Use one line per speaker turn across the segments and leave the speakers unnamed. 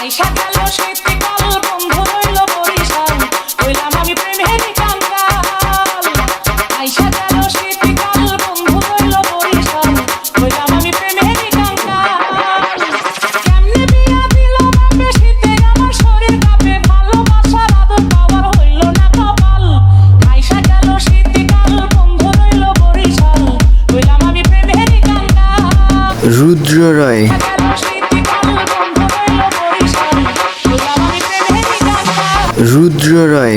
আইসা গেল শীতকাল বন্ধু রইল বরিশাল হইলাম আমি প্রেমের কাঙ্গাল আইসা গেল শীতকাল বন্ধু রইল বরিশাল হইলাম আমি প্রেমের কাঙ্গাল কেমনে বিয়া দিল বাপে শীতে আমার শরীর কাঁপে ভালোবাসার আদর পাওয়ার হইল না কপাল আইসা গেল শীতকাল বন্ধু রইল বরিশাল হইলাম আমি প্রেমের কাঙ্গাল
রুদ্র রয় রুদ্র রয়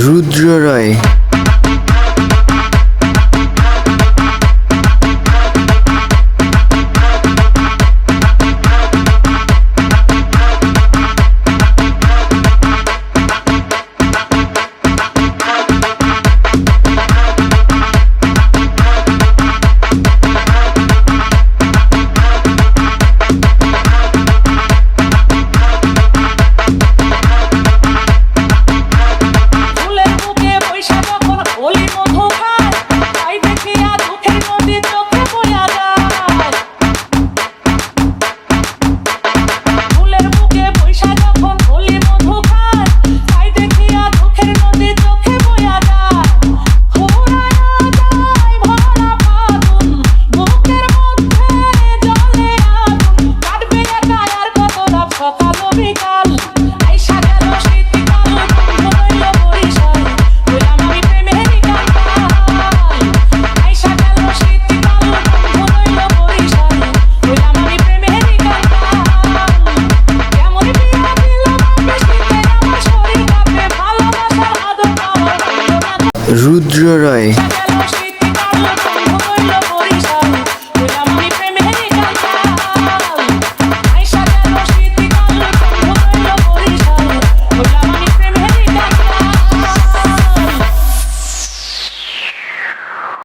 রুদ্র রয়